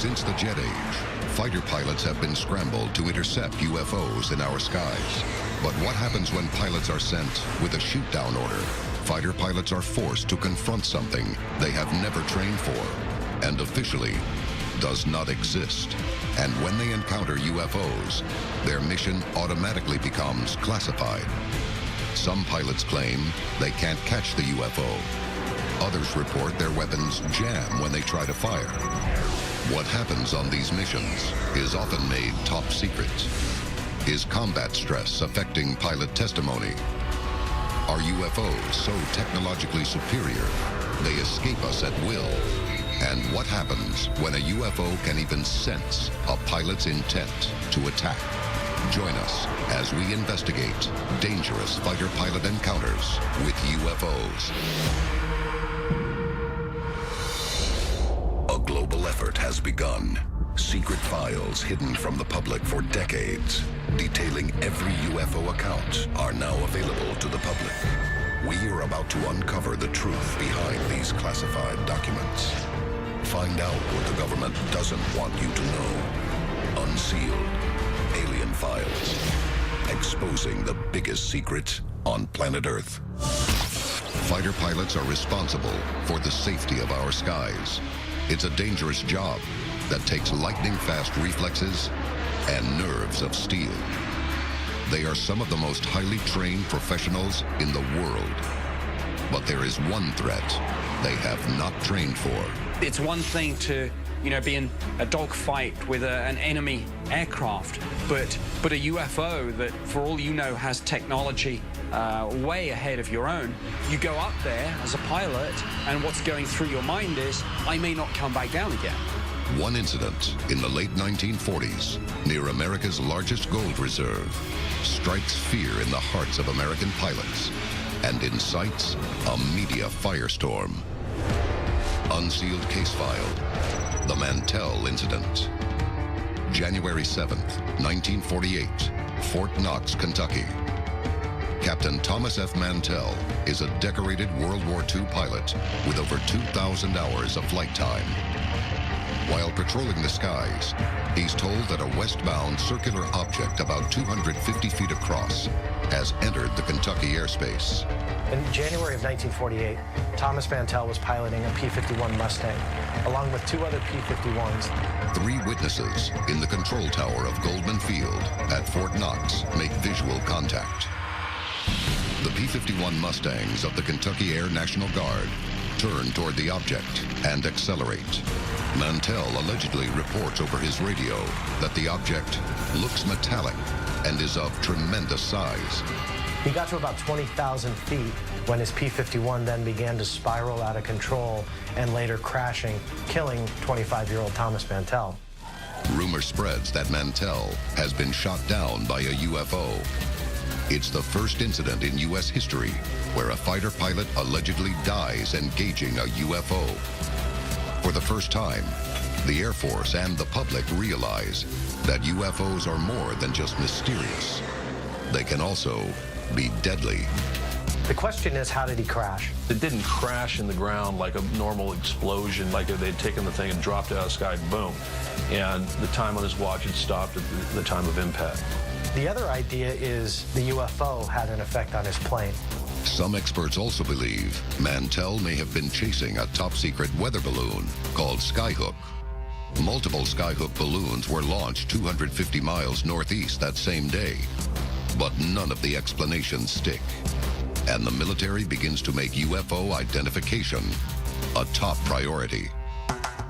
Since the jet age, fighter pilots have been scrambled to intercept UFOs in our skies. But what happens when pilots are sent with a shoot-down order? Fighter pilots are forced to confront something they have never trained for, and officially does not exist. And when they encounter UFOs, their mission automatically becomes classified. Some pilots claim they can't catch the UFO. Others report their weapons jam when they try to fire. What happens on these missions is often made top secret. Is combat stress affecting pilot testimony? Are UFOs so technologically superior they escape us at will? And what happens when a UFO can even sense a pilot's intent to attack? Join us as we investigate dangerous fighter-pilot encounters with UFOs. A global effort has begun. Secret files hidden from the public for decades, detailing every UFO account, are now available to the public. We are about to uncover the truth behind these classified documents. Find out what the government doesn't want you to know. Unsealed. Alien Files. Exposing the biggest secret on planet Earth. Fighter pilots are responsible for the safety of our skies. It's a dangerous job that takes lightning-fast reflexes and nerves of steel. They are some of the most highly trained professionals in the world. But there is one threat they have not trained for. It's one thing to, be in a dogfight with an enemy aircraft, but a UFO that, for all you know, has technology way ahead of your own. You go up there as a pilot, and what's going through your mind is, I may not come back down again. One incident in the late 1940s, near America's largest gold reserve, strikes fear in the hearts of American pilots and incites a media firestorm. Unsealed case file, the Mantell Incident. January 7th, 1948, Fort Knox, Kentucky. Captain Thomas F. Mantell is a decorated World War II pilot with over 2,000 hours of flight time. While patrolling the skies, he's told that a westbound circular object about 250 feet across has entered the Kentucky airspace. In January of 1948, Thomas Mantell was piloting a P-51 Mustang, along with two other P-51s. 3 witnesses in the control tower of Goldman Field at Fort Knox make visual contact. The P-51 Mustangs of the Kentucky Air National Guard turn toward the object and accelerate. Mantell allegedly reports over his radio that the object looks metallic and is of tremendous size. He got to about 20,000 feet when his P-51 then began to spiral out of control and later crashing, killing 25-year-old Thomas Mantell. Rumor spreads that Mantell has been shot down by a UFO. It's the first incident in U.S. history where a fighter pilot allegedly dies engaging a UFO. For the first time, the Air Force and the public realize that UFOs are more than just mysterious. They can also be deadly. The question is, how did he crash? It didn't crash in the ground like a normal explosion, like if they'd taken the thing and dropped it out of the sky, boom. And the time on his watch had stopped at the time of impact. The other idea is the UFO had an effect on his plane. Some experts also believe Mantell may have been chasing a top-secret weather balloon called Skyhook. Multiple Skyhook balloons were launched 250 miles northeast that same day, but none of the explanations stick. And the military begins to make UFO identification a top priority.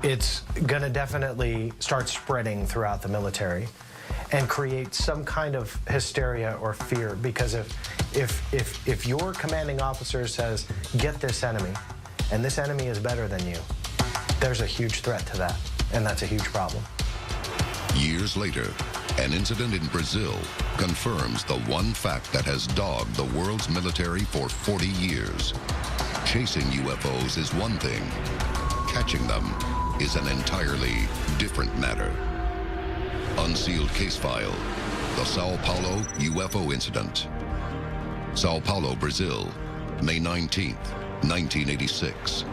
It's going to definitely start spreading throughout the military and create some kind of hysteria or fear, because if your commanding officer says, get this enemy, and this enemy is better than you, there's a huge threat to that, and that's a huge problem. Years later, an incident in Brazil confirms the one fact that has dogged the world's military for 40 years. Chasing UFOs is one thing. Catching them is an entirely different matter. Unsealed case file, the Sao Paulo UFO incident. Sao Paulo, Brazil, May 19th, 1986.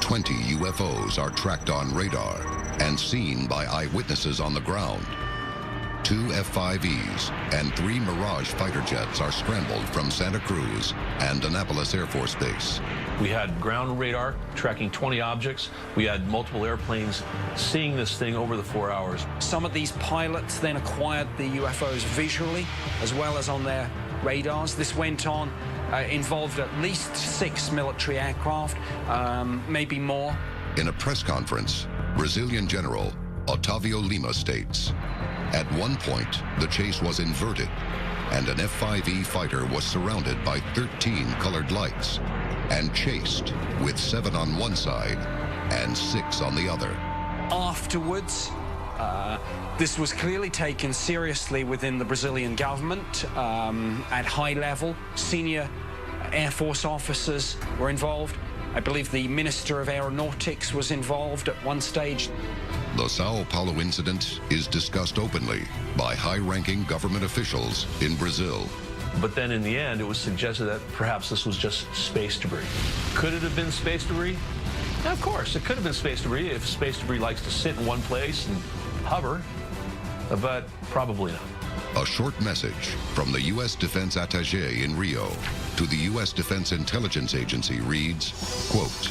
20 UFOs are tracked on radar and seen by eyewitnesses on the ground. 2 F-5Es and 3 Mirage fighter jets are scrambled from Santa Cruz and Annapolis Air Force Base. We had ground radar tracking 20 objects. We had multiple airplanes seeing this thing over the 4 hours. Some of these pilots then acquired the UFOs visually as well as on their radars. This went on, involved at least 6 military aircraft, maybe more. In a press conference, Brazilian General Otávio Lima states, "At one point, the chase was inverted, and an F-5E fighter was surrounded by 13 colored lights and chased with 7 on one side and 6 on the other." Afterwards, this was clearly taken seriously within the Brazilian government at high level. Senior Air Force officers were involved. I believe the Minister of Aeronautics was involved at one stage. The Sao Paulo incident is discussed openly by high-ranking government officials in Brazil. But then in the end, it was suggested that perhaps this was just space debris. Could it have been space debris? Of course, it could have been space debris if space debris likes to sit in one place and hover, but probably not. A short message from the U.S. Defense Attaché in Rio to the U.S. Defense Intelligence Agency reads, quote,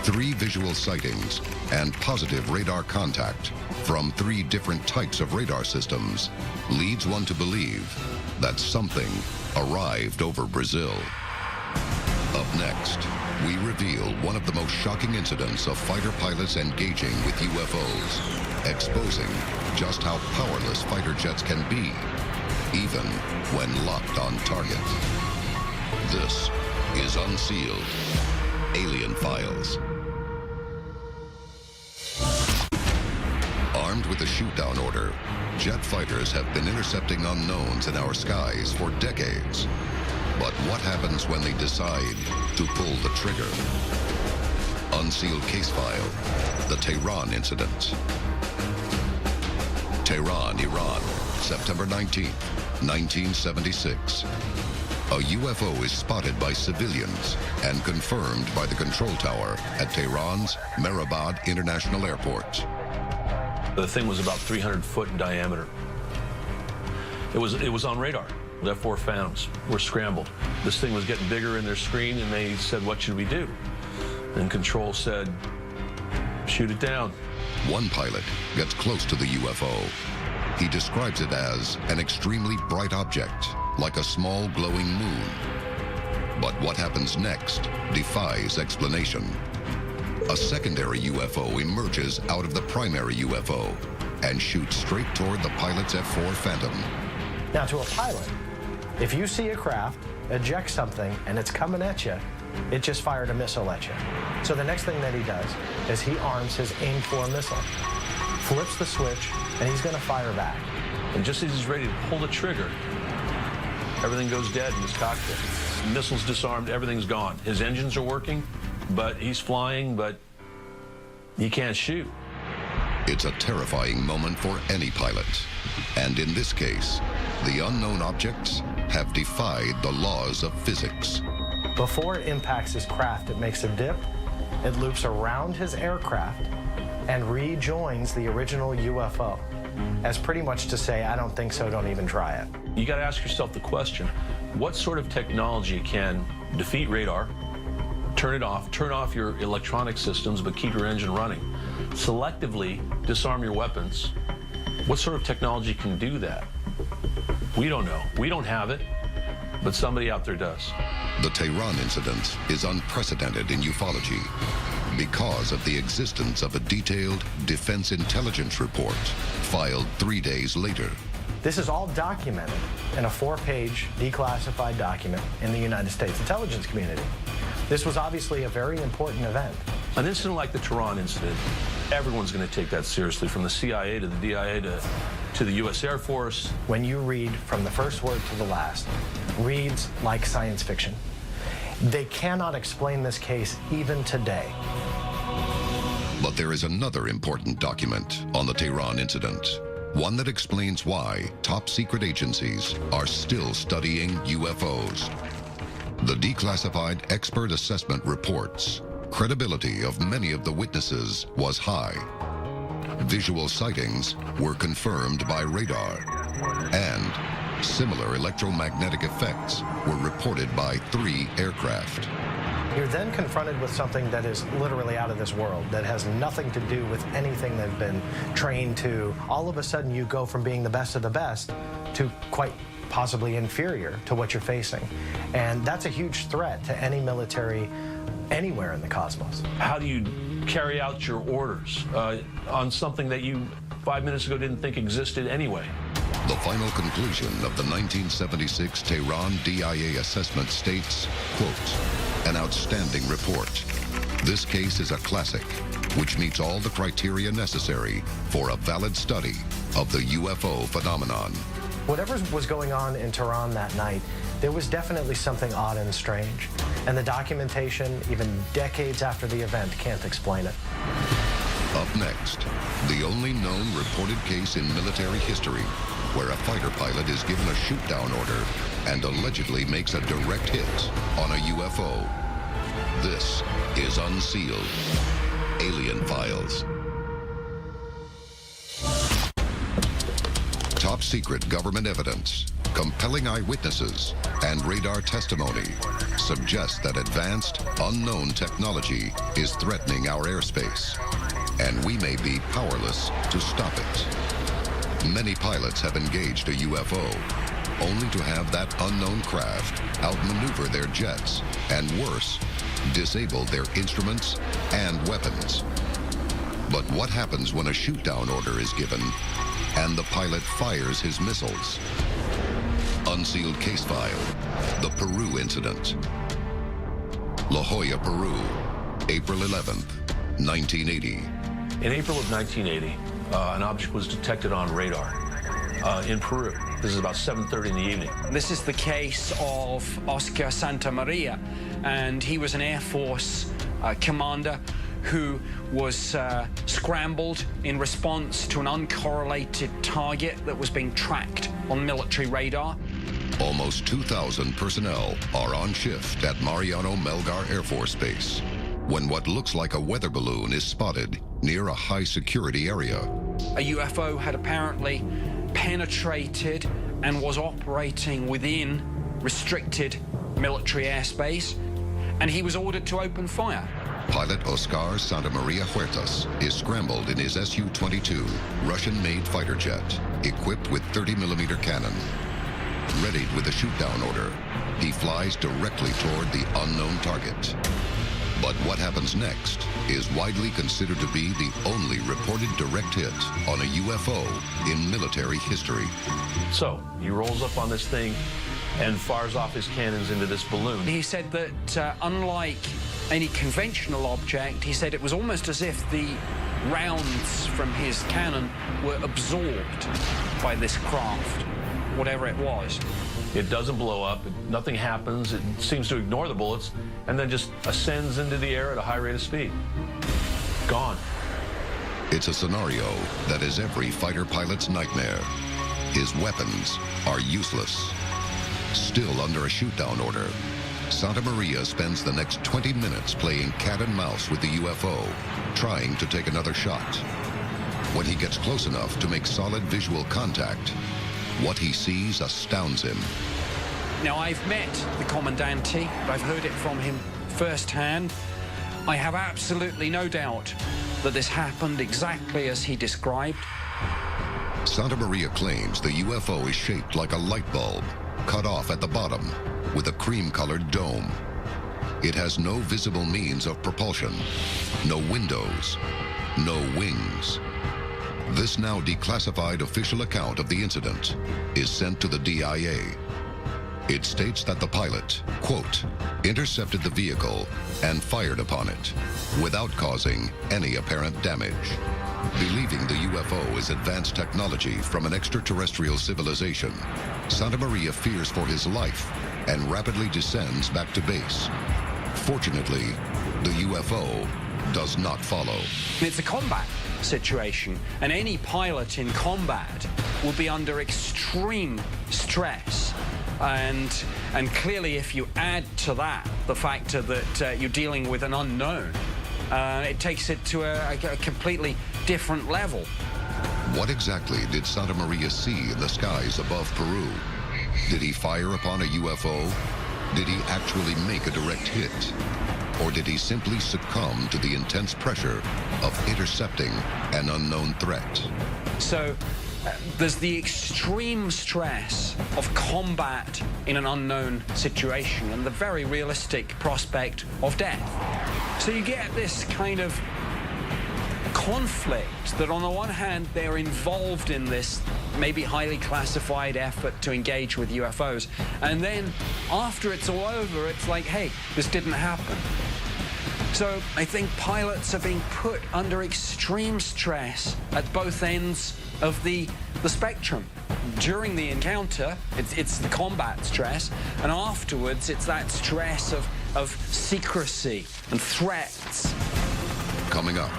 3 visual sightings and positive radar contact from 3 different types of radar systems leads one to believe that something arrived over Brazil. Up next, we reveal one of the most shocking incidents of fighter pilots engaging with UFOs, exposing just how powerless fighter jets can be, even when locked on target. This is Unsealed, Alien Files. Armed with a shoot-down order, jet fighters have been intercepting unknowns in our skies for decades. But what happens when they decide to pull the trigger? Unsealed case file, the Tehran incident. Tehran, Iran, September 19, 1976. A UFO is spotted by civilians and confirmed by the control tower at Tehran's Mehrabad International Airport. The thing was about 300 foot in diameter. It was on radar. The F-4 Phantoms were scrambled. This thing was getting bigger in their screen, and they said, "What should we do?" And control said, "Shoot it down." One pilot gets close to the UFO. He describes it as an extremely bright object, like a small glowing moon. But what happens next defies explanation. A secondary UFO emerges out of the primary UFO and shoots straight toward the pilot's F-4 Phantom. Now, to a pilot, if you see a craft eject something and it's coming at you, it just fired a missile at you. So the next thing that he does is he arms his aim-for missile, flips the switch, and he's going to fire back. And just as he's ready to pull the trigger, everything goes dead in his cockpit. Missiles disarmed, everything's gone. His engines are working, but he's flying, but he can't shoot. It's a terrifying moment for any pilot. And in this case, the unknown objects have defied the laws of physics. Before it impacts his craft, it makes a dip, it loops around his aircraft, and rejoins the original UFO, as pretty much to say, I don't think so, don't even try it. You got to ask yourself the question, what sort of technology can defeat radar, turn off your electronic systems, but keep your engine running, selectively disarm your weapons? What sort of technology can do that? We don't know. We don't have it, but somebody out there does. The Tehran incident is unprecedented in ufology because of the existence of a detailed defense intelligence report filed 3 days later. This is all documented in a 4-page declassified document in the United States intelligence community. This was obviously a very important event. An incident like the Tehran incident, everyone's going to take that seriously, from the CIA to the DIA to the U.S. Air Force. When you read from the first word to the last, reads like science fiction. They cannot explain this case even today. But there is another important document on the Tehran incident, one that explains why top secret agencies are still studying UFOs. The declassified expert assessment reports credibility of many of the witnesses was high. Visual sightings were confirmed by radar, and similar electromagnetic effects were reported by 3 aircraft. You're then confronted with something that is literally out of this world, that has nothing to do with anything they've been trained to. All of a sudden, you go from being the best of the best to quite possibly inferior to what you're facing. And that's a huge threat to any military anywhere in the cosmos. How do you carry out your orders on something that you 5 minutes ago didn't think existed anyway? The final conclusion of the 1976 Tehran DIA assessment states, quote, "An outstanding report. This case is a classic, which meets all the criteria necessary for a valid study of the UFO phenomenon." Whatever was going on in Tehran that night, there was definitely something odd and strange. And the documentation, even decades after the event, can't explain it. Up next, the only known reported case in military history where a fighter pilot is given a shoot-down order and allegedly makes a direct hit on a UFO. This is Unsealed, Alien Files. Top secret government evidence, compelling eyewitnesses, and radar testimony suggest that advanced, unknown technology is threatening our airspace, and we may be powerless to stop it. Many pilots have engaged a UFO, only to have that unknown craft outmaneuver their jets, and worse, disable their instruments and weapons. But what happens when a shoot-down order is given and the pilot fires his missiles? Unsealed case file, the Peru incident. La Jolla, Peru, April 11th, 1980. In April of 1980, an object was detected on radar in Peru. This is about 7:30 in the evening. This is the case of Oscar Santamaria, and he was an Air Force commander who was scrambled in response to an uncorrelated target that was being tracked on military radar. Almost 2,000 personnel are on shift at Mariano Melgar Air Force Base when what looks like a weather balloon is spotted near a high-security area. A UFO had apparently penetrated and was operating within restricted military airspace, and he was ordered to open fire. Pilot Oscar Santamaria Huertas is scrambled in his Su-22 Russian-made fighter jet, equipped with 30mm cannon. Readied with a shoot-down order, he flies directly toward the unknown target. But what happens next is widely considered to be the only reported direct hit on a UFO in military history. So he rolls up on this thing and fires off his cannons into this balloon. He said that unlike any conventional object, he said it was almost as if the rounds from his cannon were absorbed by this craft, whatever it was. It doesn't blow up, nothing happens, it seems to ignore the bullets, and then just ascends into the air at a high rate of speed. Gone. It's a scenario that is every fighter pilot's nightmare. His weapons are useless. Still under a shoot-down order, Santamaria spends the next 20 minutes playing cat and mouse with the UFO, trying to take another shot. When he gets close enough to make solid visual contact, what he sees astounds him. Now, I've met the Commandante, I've heard it from him firsthand. I have absolutely no doubt that this happened exactly as he described. Santamaria claims the UFO is shaped like a light bulb, cut off at the bottom, with a cream-colored dome. It has no visible means of propulsion, no windows, no wings. This now declassified official account of the incident is sent to the DIA. It states that the pilot, quote, intercepted the vehicle and fired upon it without causing any apparent damage. Believing the UFO is advanced technology from an extraterrestrial civilization, Santamaria fears for his life and rapidly descends back to base. Fortunately, the UFO does not follow. It's a combat situation, and any pilot in combat will be under extreme stress. And clearly, if you add to that the factor that you're dealing with an unknown, it takes it to a completely different level. What exactly did Santa Maria see in the skies above Peru? Did he fire upon a UFO? Did he actually make a direct hit? Or did he simply succumb to the intense pressure of intercepting an unknown threat? So there's the extreme stress of combat in an unknown situation and the very realistic prospect of death. So you get this kind of conflict that on the one hand they're involved in this maybe highly classified effort to engage with UFOs, and then after it's all over it's like, hey, this didn't happen. So I think pilots are being put under extreme stress at both ends of the spectrum. During the encounter, it's the combat stress, and afterwards it's that stress of secrecy and threats. Coming up,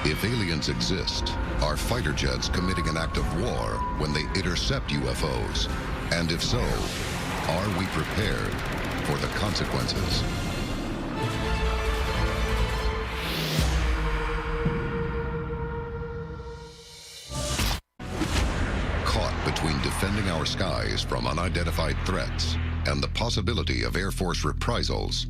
if aliens exist, are fighter jets committing an act of war when they intercept UFOs? And if so, are we prepared for the consequences? Caught between defending our skies from unidentified threats and the possibility of Air Force reprisals,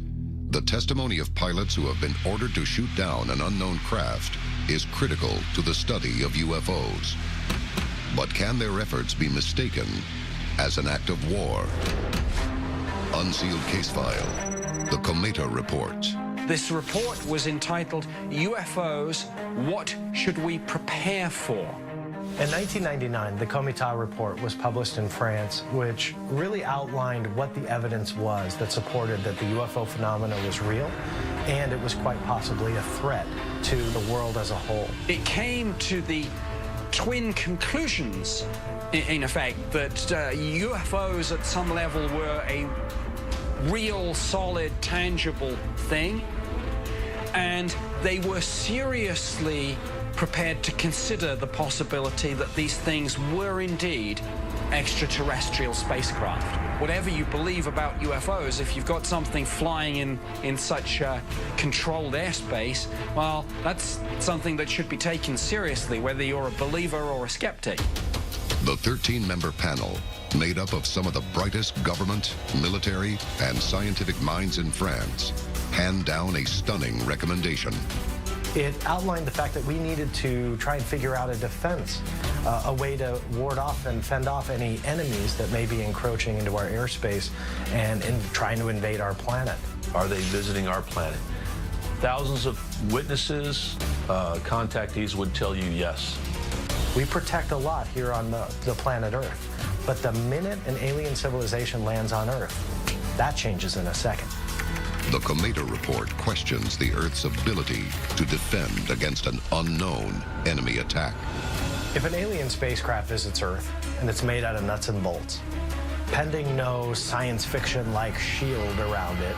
the testimony of pilots who have been ordered to shoot down an unknown craft is critical to the study of UFOs. But can their efforts be mistaken as an act of war? Unsealed case file, the Cometa Report. This report was entitled UFOs, What Should We Prepare For? In 1999, the Cometa Report was published in France, which really outlined what the evidence was that supported that the UFO phenomena was real, and it was quite possibly a threat to the world as a whole. It came to the twin conclusions, in effect, that UFOs at some level were a real, solid, tangible thing, and they were seriously prepared to consider the possibility that these things were indeed extraterrestrial spacecraft. Whatever you believe about UFOs, if you've got something flying in such controlled airspace, well, that's something that should be taken seriously, whether you're a believer or a skeptic. The 13-member panel, made up of some of the brightest government, military, and scientific minds in France, hand down a stunning recommendation. It outlined the fact that we needed to try and figure out a defense, a way to ward off and fend off any enemies that may be encroaching into our airspace and trying to invade our planet. Are they visiting our planet? Thousands of witnesses, contactees would tell you yes. We protect a lot here on the planet Earth, but the minute an alien civilization lands on Earth, that changes in a second. The Cometa Report questions the Earth's ability to defend against an unknown enemy attack. If an alien spacecraft visits Earth and it's made out of nuts and bolts, pending no science fiction-like shield around it,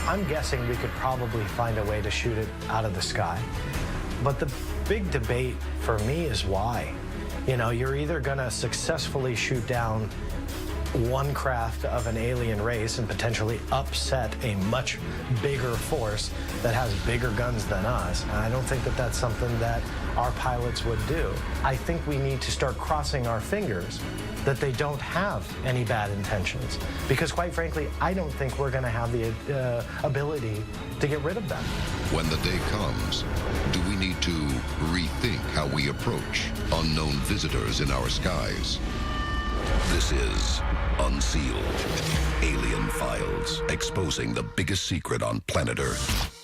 I'm guessing we could probably find a way to shoot it out of the sky. But the big debate for me is why. You know, you're either going to successfully shoot down one craft of an alien race and potentially upset a much bigger force that has bigger guns than us. And I don't think that that's something that our pilots would do. I think we need to start crossing our fingers that they don't have any bad intentions. Because quite frankly, I don't think we're going to have the ability to get rid of them. When the day comes, do we need to rethink how we approach unknown visitors in our skies? This is Unsealed. Alien Files, exposing the biggest secret on planet Earth.